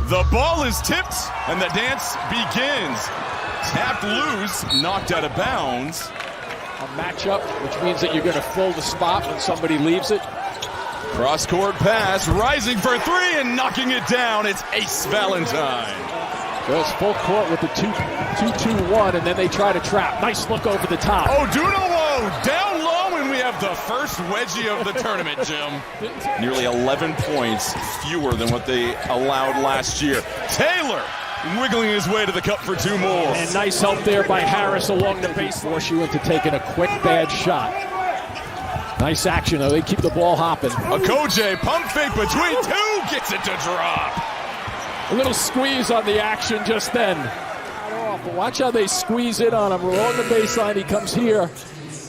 The ball is tipped, and the dance begins. Tapped loose, knocked out of bounds. A matchup, which means that you're going to fill the spot when somebody leaves it. Cross-court pass, rising for three and knocking it down. It's Ace Valentine. Goes full court with the 2-2-1, and then they try to trap. Nice look over the top. Odunowo down low, and we have the first wedgie of the tournament, Jim. Nearly 11 points, fewer than what they allowed last year. Taylor wiggling his way to the cup for two more. And nice help there by Harris along the base. Force you into taking a quick bad shot. Nice action, though. They keep the ball hopping. Okoje, pump fake between two, gets it to drop. A little squeeze on the action just then. But watch how they squeeze in on him. Along the baseline, he comes here,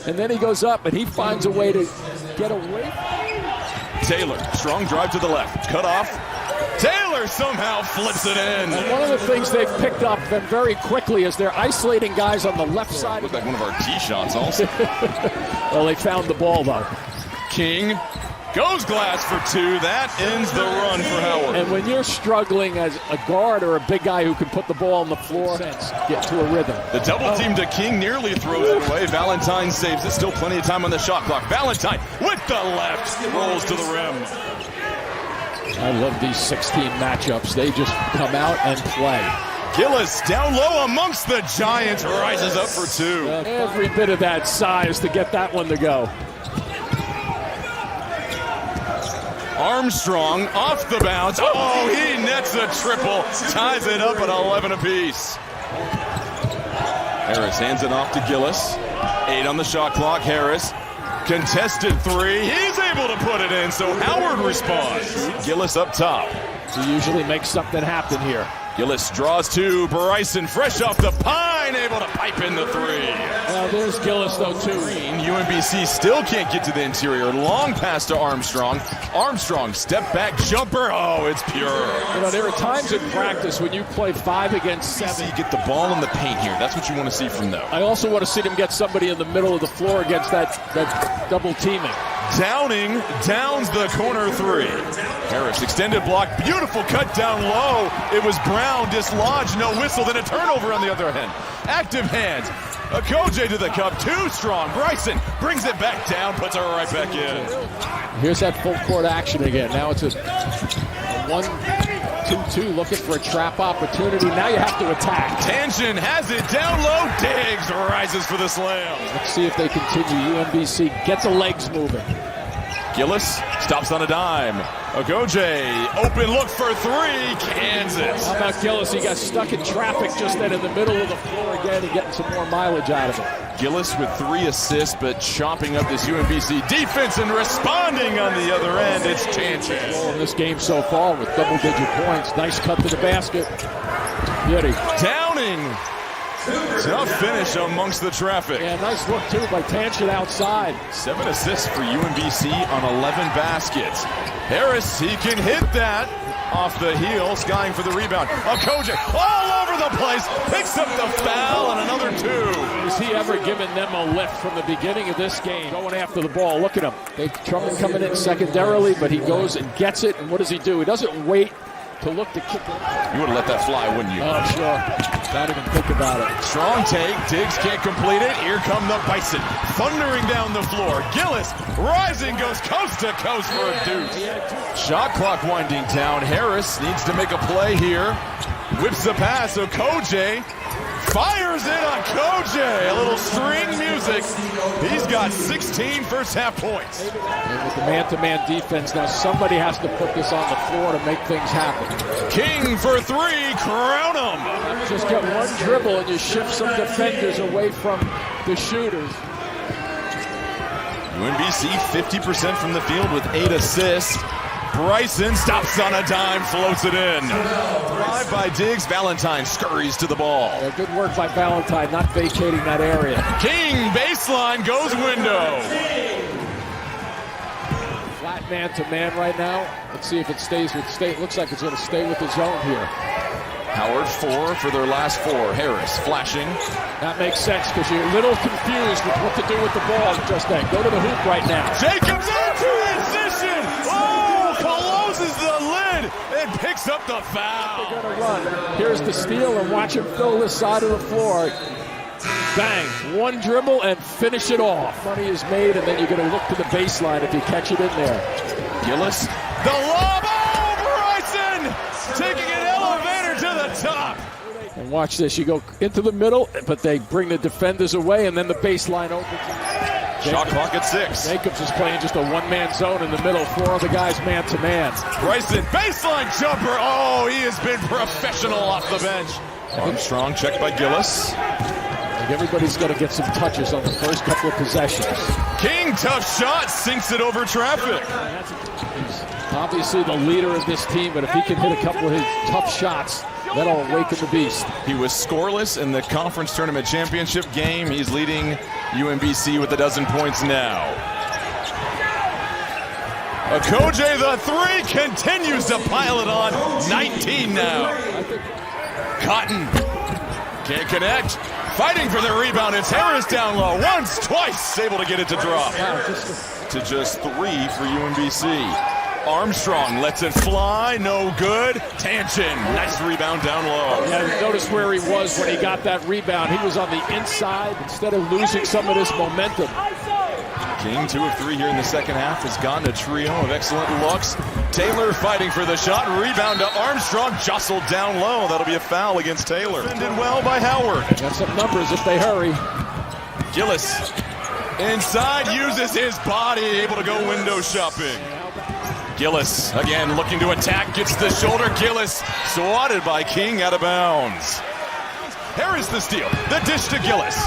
and then he goes up, and he finds a way to get away. Taylor, strong drive to the left, cut off. Taylor somehow flips it in. And one of the things they've picked up very quickly is they're isolating guys on the left side. Looked like one of our tee shots also. Well, they found the ball, though. King goes glass for two. That ends the run for Howard. And when you're struggling as a guard or a big guy who can put the ball on the floor, get to a rhythm. The double team to King nearly throws it away. Valentine saves it. Still plenty of time on the shot clock. Valentine with the left rolls to the rim. I love these 16 matchups. They just come out and play. Gillis down low amongst the Giants, rises up for two. Every bit of that size to get that one to go. Armstrong off the bounce. Oh, he nets a triple. Ties it up at 11 apiece. Harris hands it off to Gillis. 8 on the shot clock. Harris. Contested three. He's able to put it in, so Howard responds. Gillis up top. He usually makes something happen here. Gillis draws to Bryson, fresh off the pine, able to pipe in the three. Now there's Gillis, though, too. UMBC still can't get to the interior. Long pass to Armstrong. Armstrong, step back jumper. Oh, it's pure. You know, there are times in practice when you play 5 against 7. You get the ball in the paint here. That's what you want to see from them. I also want to see them get somebody in the middle of the floor against that double teaming. Downing downs the corner three. Harris, extended block, beautiful cut down low. It was Brown, dislodged, no whistle, then a turnover on the other end. Active hands. Okoje to the cup, too strong. Bryson brings it back down, puts it right back in. Here's that full court action again. Now it's a 1-2-2 looking for a trap opportunity. Now you have to attack. Tangent has it down low. Diggs rises for the slam. Let's see if they continue. UMBC, get the legs moving. Gillis stops on a dime. Okoje, open look for three. Kansas. How about Gillis? He got stuck in traffic just then in the middle of the floor again and getting some more mileage out of it. Gillis with 3 assists, but chopping up this UMBC defense and responding on the other end. It's Tangent. In this game so far with double-digit points. Nice cut to the basket. Beauty. Downing. Tough finish amongst the traffic. Yeah, nice look, too, by Tangent outside. 7 assists for UMBC on 11 baskets. Harris, he can hit that off the heel, skying for the rebound. Okoje all over the place, picks up the foul and another 2. Has he ever given them a lift from the beginning of this game? Going after the ball, look at him. They Truman coming in secondarily, but he goes and gets it, and what does he do? He doesn't wait to look to kick it. You would have let that fly, wouldn't you? Oh, sure. Not even think about it. Strong take. Diggs can't complete it. Here come the Bison. Thundering down the floor. Gillis rising, goes coast to coast for a deuce. Shot clock winding down. Harris needs to make a play here. Whips the pass. Okoje fires it on Okoje. A little string music. He's got 16 first half points. And with the man-to-man defense, now somebody has to put this on the floor to make things happen. King for 3. Crown him. Just get one dribble and you shift some defenders away from the shooters. UMBC 50% from the field with 8 assists. Bryson stops on a dime, floats it in. Drive by Diggs. Valentine scurries to the ball. Yeah, good work by Valentine, not vacating that area. King baseline goes window. Flat man-to-man right now. Let's see if it stays with state. Looks like it's going to stay with the zone here. Howard 4 for their last 4. Harris flashing. That makes sense because you're a little confused with what to do with the ball just then. Go to the hoop right now. Jacobs in transition. Oh, closes the lid. and picks up the foul. They're gonna run. Here's the steal, and watch him fill this side of the floor. Bang, one dribble and finish it off. Money is made, and then you're gonna look to the baseline if you catch it in there. Gillis, the lob, oh, Bryson! Taking an elevator to the top. And watch this, you go into the middle, but they bring the defenders away, and then the baseline opens. Shot clock at 6. Jacobs is playing just a one-man zone in the middle, 4 other guys man-to-man. Bryson, baseline jumper. Oh, he has been professional off the bench. Armstrong checked by Gillis. I think everybody's going to get some touches on the first couple of possessions. King, tough shot, sinks it over traffic. He's obviously the leader of this team, but if he can hit a couple of his tough shots, that'll awaken the beast. He was scoreless in the conference tournament championship game. He's leading UMBC with 12 points now. Okoje, the 3, continues to pile it on. 19 now. Cotton can't connect. Fighting for the rebound. It's Harris down low. Once, twice, able to get it to drop. To just 3 for UMBC. Armstrong lets it fly, no good. Tanchin, nice rebound down low. Yeah, notice where he was when he got that rebound. He was on the inside instead of losing some of this momentum. King, 2 of 3 here in the second half, has gotten a trio of excellent looks. Taylor fighting for the shot. Rebound to Armstrong, jostled down low. That'll be a foul against Taylor. Defended well by Howard. Got some numbers if they hurry. Gillis inside, uses his body, able to go window shopping. Gillis again looking to attack, gets the shoulder. Gillis swatted by King, out of bounds. Harris the steal, the dish to Gillis.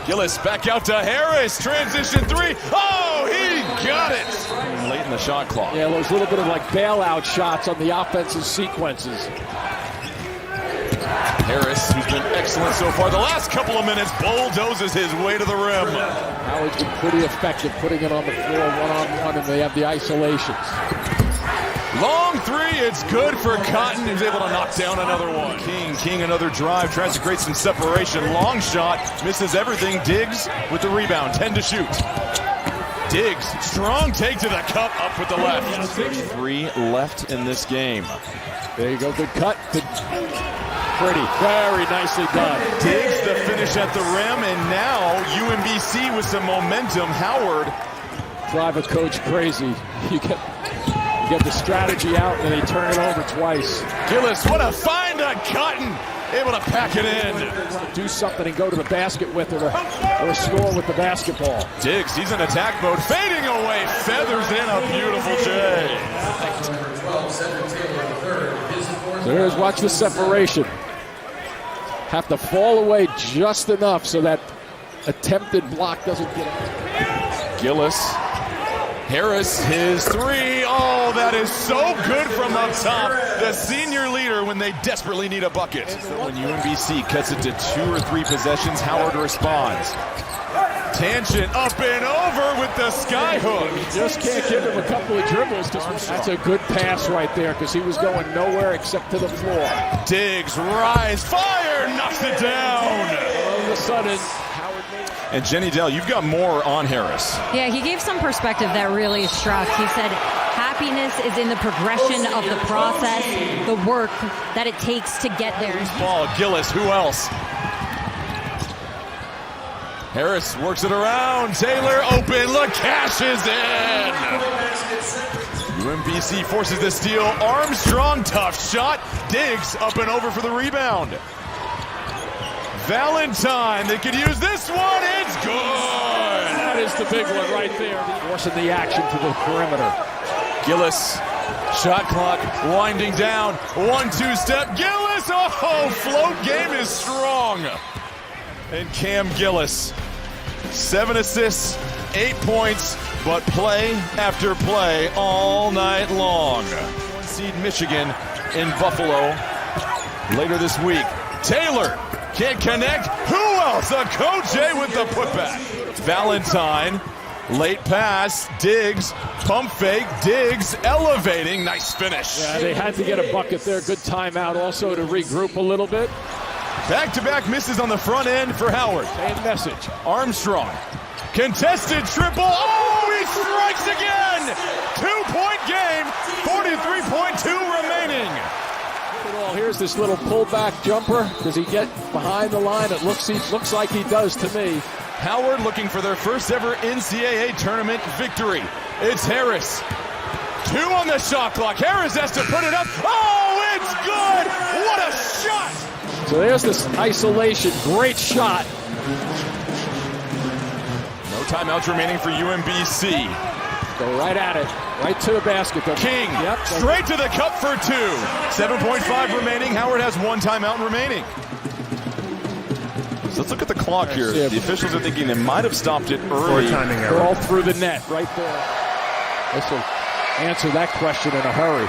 Gillis back out to Harris, transition 3. Oh, he got it! Late in the shot clock. Yeah, those little bit of like bailout shots on the offensive sequences. Harris, who's been excellent so far, the last couple of minutes, bulldozes his way to the rim. Howard's been pretty effective putting it on the floor one-on-one, and they have the isolations. Long 3, it's good for Cotton, who's able to knock down another one. King another drive, tries to create some separation. Long shot, misses everything. Diggs with the rebound, 10 to shoot. Diggs, strong take to the cup, up with the left. 3 left in this game. There you go, good cut. Good. Pretty, very nicely done. Diggs the finish at the rim, and now UMBC with some momentum. Howard. Drive a coach crazy. You get the strategy out, and then they turn it over twice. Gillis, what a find on Cotton. Able to pack it in. Do something and go to the basket with it, or score with the basketball. Diggs, he's in attack mode, fading away, feathers in a beautiful J. So here's, watch the separation. Have to fall away just enough so that attempted block doesn't get up. Gillis. Harris, his 3. Oh, that is so good from up top. The senior leader when they desperately need a bucket. When UMBC cuts it to 2 or 3 possessions, Howard responds. Tangent up and over with the sky hook. Just can't give him a couple of dribbles. That's a good pass right there because he was going nowhere except to the floor. Diggs, rise, fire, knocks it down. All of a sudden, Howard made it. And Jenny Dell, you've got more on Harris. Yeah, he gave some perspective that really struck. He said happiness is in the progression of the process, the work that it takes to get there. Ball, Gillis, who else? Harris works it around. Taylor open. Look, cashes in. UMBC forces the steal. Armstrong, tough shot. Diggs up and over for the rebound. Valentine, they could use this one. It's good. That is the big one right there. Forcing the action to the perimeter. Gillis, shot clock winding down. 1-2 step. Gillis, oh, float game is strong. And Cam Gillis, 7 assists, 8 points, but play after play all night long. 1 seed Michigan in Buffalo later this week. Taylor can't connect. Who else? Okoje with the putback. Valentine, late pass. Diggs, pump fake. Diggs elevating. Nice finish. Yeah, they had to get a bucket there. Good timeout also to regroup a little bit. Back-to-back misses on the front end for Howard. Same message. Armstrong. Contested triple. Oh, he strikes again. 2-point game. this little pullback jumper? Does he get behind the line? It looks like he does to me. Howard looking for their first ever NCAA tournament victory. It's Harris. 2 on the shot clock. Harris has to put it up. Oh, it's good! What a shot! So there's this isolation. Great shot. No timeouts remaining for UMBC. Go right at it. Right to the basket. King, straight to the cup for 2. 7.5 remaining. Howard has 1 timeout remaining. So let's look at the clock here. Yeah. The officials are thinking they might have stopped it early. All through the net, right there. This will answer that question in a hurry.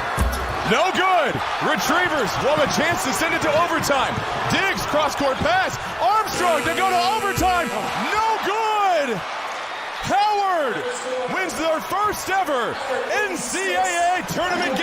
No good! Retrievers will have a chance to send it to overtime. Diggs, cross-court pass. Armstrong to go to overtime. No good! Howard wins their first ever NCAA tournament game.